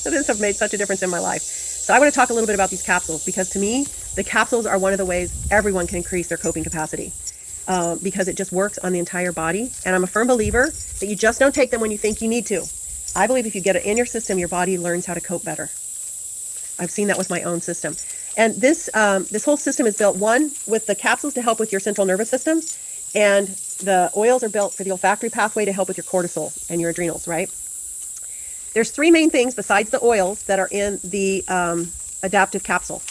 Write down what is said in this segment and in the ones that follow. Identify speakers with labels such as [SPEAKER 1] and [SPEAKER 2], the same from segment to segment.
[SPEAKER 1] this have made such a difference in my life. So I want to talk a little bit about these capsules, because to me, the capsules are one of the ways everyone can increase their coping capacity, because it just works on the entire body. And I'm a firm believer that you just don't take them when you think you need to. I believe if you get it in your system, your body learns how to cope better. I've seen that with my own system. And this whole system is built, one, with the capsules to help with your central nervous system, and the oils are built for the olfactory pathway to help with your cortisol and your adrenals, right? There's three main things besides the oils that are in the adaptive capsule.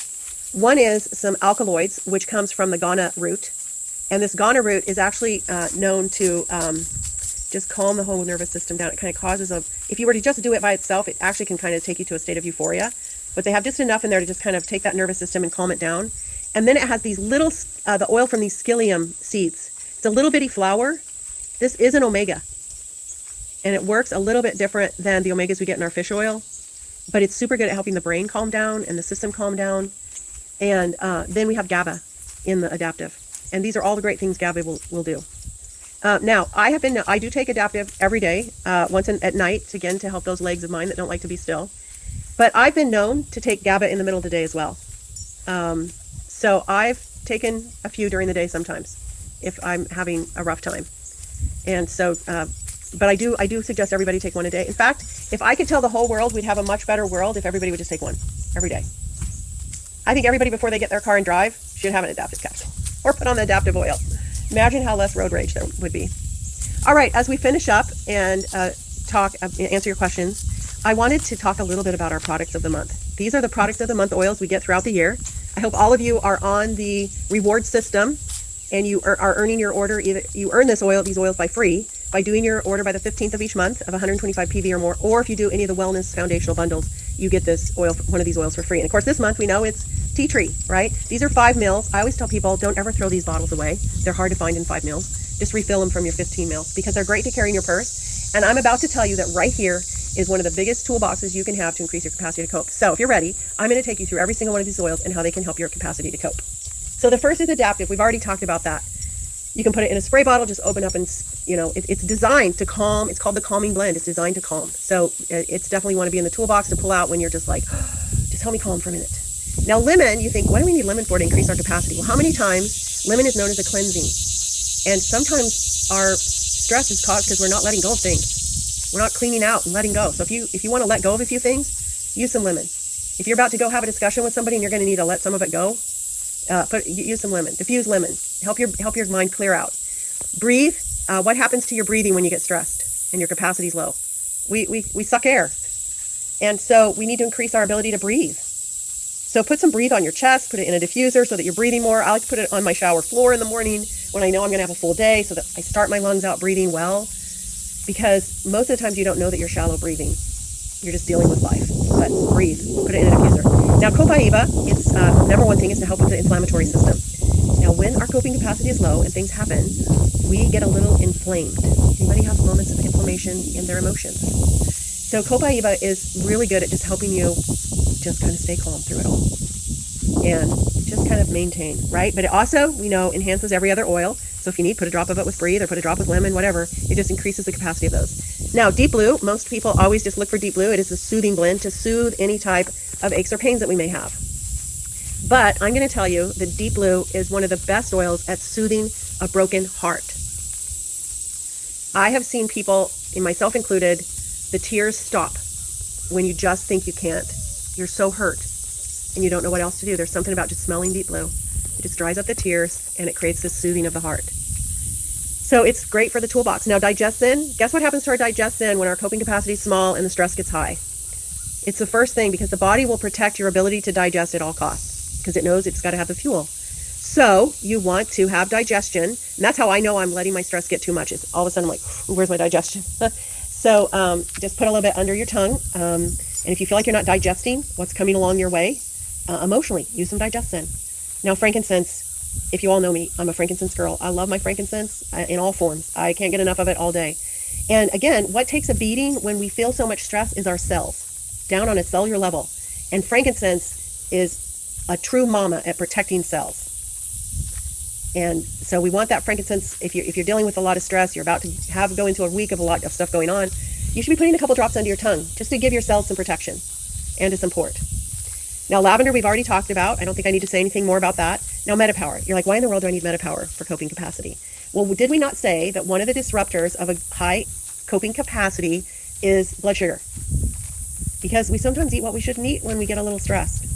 [SPEAKER 1] One is some alkaloids, which comes from the Ghana root. And this Ghana root is actually known to just calm the whole nervous system down. It kind of causes if you were to just do it by itself, it actually can kind of take you to a state of euphoria. But they have just enough in there to just kind of take that nervous system and calm it down. And then it has these little, the oil from these psyllium seeds. It's a little bitty flower. This is an omega. And it works a little bit different than the omegas we get in our fish oil, but it's super good at helping the brain calm down and the system calm down. And then we have GABA in the adaptive. And these are all the great things GABA will do. Now, I do take adaptive every day, once at night, again, to help those legs of mine that don't like to be still. But I've been known to take GABA in the middle of the day as well. So I've taken a few during the day sometimes if I'm having a rough time. And so, but I do suggest everybody take one a day. In fact, if I could tell the whole world we'd have a much better world if everybody would just take one every day. I think everybody before they get their car and drive should have an adaptive capsule or put on the adaptive oil. Imagine how less road rage there would be. All right, as we finish up and answer your questions, I wanted to talk a little bit about our products of the month. These are the products of the month oils we get throughout the year. I hope all of you are on the reward system and you are earning your order. Either you earn these oils by free by doing your order by the 15th of each month of 125 PV or more, or if you do any of the wellness foundational bundles, you get this oil, one of these oils for free. And of course, this month we know it's tea tree, right? These are 5 mils. I always tell people, don't ever throw these bottles away. They're hard to find in 5 mils. Just refill them from your 15 mils because they're great to carry in your purse. And I'm about to tell you that right here is one of the biggest toolboxes you can have to increase your capacity to cope. So if you're ready, I'm going to take you through every single one of these oils and how they can help your capacity to cope. So the first is adaptive. We've already talked about that. You can put it in a spray bottle, just open up and, it's designed to calm. It's called the calming blend. It's designed to calm. So it's definitely want to be in the toolbox to pull out when you're just like, just help me calm for a minute. Now lemon, you think, what do we need lemon for to increase our capacity? Well, how many times lemon is known as a cleansing? And sometimes our stress is caused because we're not letting go of things. We're not cleaning out and letting go. So if you want to let go of a few things, use some lemon. If you're about to go have a discussion with somebody and you're going to need to let some of it go, use some lemon. Diffuse lemon. Help your mind clear out. Breathe. What happens to your breathing when you get stressed and your capacity is low? We suck air. And so we need to increase our ability to breathe. So put some breathe on your chest, put it in a diffuser so that you're breathing more. I like to put it on my shower floor in the morning when I know I'm going to have a full day so that I start my lungs out breathing well. Because most of the times you don't know that you're shallow breathing. You're just dealing with life. But breathe. Put it in a diffuser. Now, Copaiba, its number one thing is to help with the inflammatory system. Now, when our coping capacity is low and things happen, we get a little inflamed. Anybody have moments of inflammation in their emotions? So Copaiba is really good at just helping you just kind of stay calm through it all. And just kind of maintain, right? But it also, we know, enhances every other oil. So if you need, put a drop of it with Breathe or put a drop with lemon, whatever. It just increases the capacity of those. Now, Deep Blue, most people always just look for Deep Blue. It is a soothing blend to soothe any type of aches or pains that we may have. But I'm going to tell you that Deep Blue is one of the best oils at soothing a broken heart. I have seen people, and myself included, the tears stop when you just think you can't. You're so hurt and you don't know what else to do. There's something about just smelling Deep Blue. It just dries up the tears and it creates this soothing of the heart. So it's great for the toolbox. Now, digestin, guess what happens to our digestin when our coping capacity is small and the stress gets high? It's the first thing because the body will protect your ability to digest at all costs because it knows it's got to have the fuel. So you want to have digestion. And that's how I know I'm letting my stress get too much. It's all of a sudden I'm like, where's my digestion? So just put a little bit under your tongue. And if you feel like you're not digesting what's coming along your way, emotionally, use some digestin. Now, frankincense, if you all know me, I'm a frankincense girl. I love my frankincense in all forms. I can't get enough of it all day. And again, what takes a beating when we feel so much stress is our cells, down on a cellular level. And frankincense is a true mama at protecting cells. And so we want that frankincense. If you're dealing with a lot of stress, you're about to go into a week of a lot of stuff going on, you should be putting a couple drops under your tongue just to give your cells some protection. and to support. Now, lavender, we've already talked about. I don't think I need to say anything more about that. Now, MetaPower. You're like, why in the world do I need MetaPower for coping capacity? Well, did we not say that one of the disruptors of a high coping capacity is blood sugar? Because we sometimes eat what we shouldn't eat when we get a little stressed.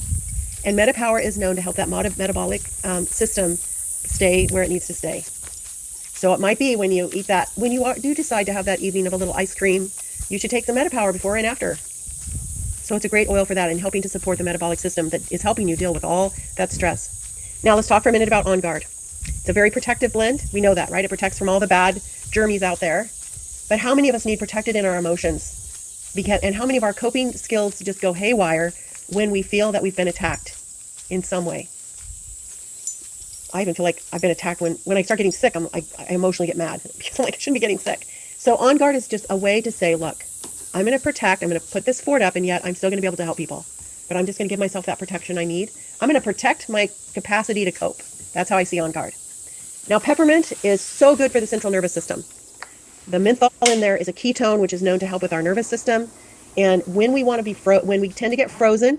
[SPEAKER 1] And MetaPower is known to help that metabolic system stay where it needs to stay. So it might be when you eat that, when you do decide to have that evening of a little ice cream, you should take the MetaPower before and after. So it's a great oil for that and helping to support the metabolic system that is helping you deal with all that stress. Now let's talk for a minute about On Guard. It's a very protective blend. We know that, right? It protects from all the bad germies out there. But how many of us need protected in our emotions? And how many of our coping skills just go haywire when we feel that we've been attacked in some way? I even feel like I've been attacked when I start getting sick. I emotionally get mad because I'm like, I shouldn't be getting sick. So On Guard is just a way to say, look, I'm going to protect, I'm going to put this fort up, and yet I'm still going to be able to help people. But I'm just going to give myself that protection I need. I'm going to protect my capacity to cope. That's how I see On Guard. Now, peppermint is so good for the central nervous system. The menthol in there is a ketone, which is known to help with our nervous system. And when we want to be when we tend to get frozen, and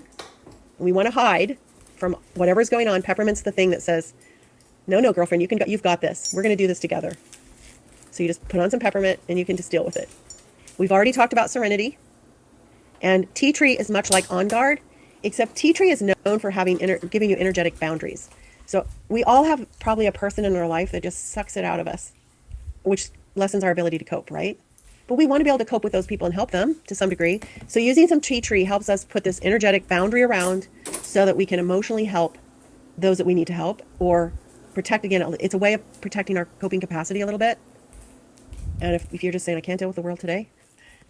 [SPEAKER 1] we want to hide from whatever's going on, peppermint's the thing that says, no, girlfriend, you've got this. We're going to do this together. So you just put on some peppermint and you can just deal with it. We've already talked about serenity. And tea tree is much like On Guard, except tea tree is known for giving you energetic boundaries. So we all have probably a person in our life that just sucks it out of us, which lessens our ability to cope, right? But we want to be able to cope with those people and help them to some degree. So using some tea tree helps us put this energetic boundary around so that we can emotionally help those that we need to help or protect. Again, it's a way of protecting our coping capacity a little bit. And if you're just saying, I can't deal with the world today,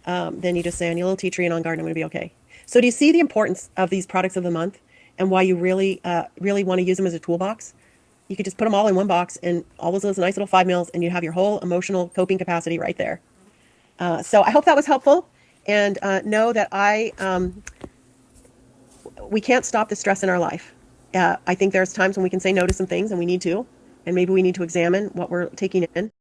[SPEAKER 1] then you just say, I need a little tea tree and On Guard, and I'm going to be okay. So do you see the importance of these products of the month and why you really want to use them as a toolbox? You could just put them all in one box and all those nice little 5 mils, and you have your whole emotional coping capacity right there. So I hope that was helpful, and know that we can't stop the stress in our life. I think there's times when we can say no to some things, and we need to, and maybe we need to examine what we're taking in.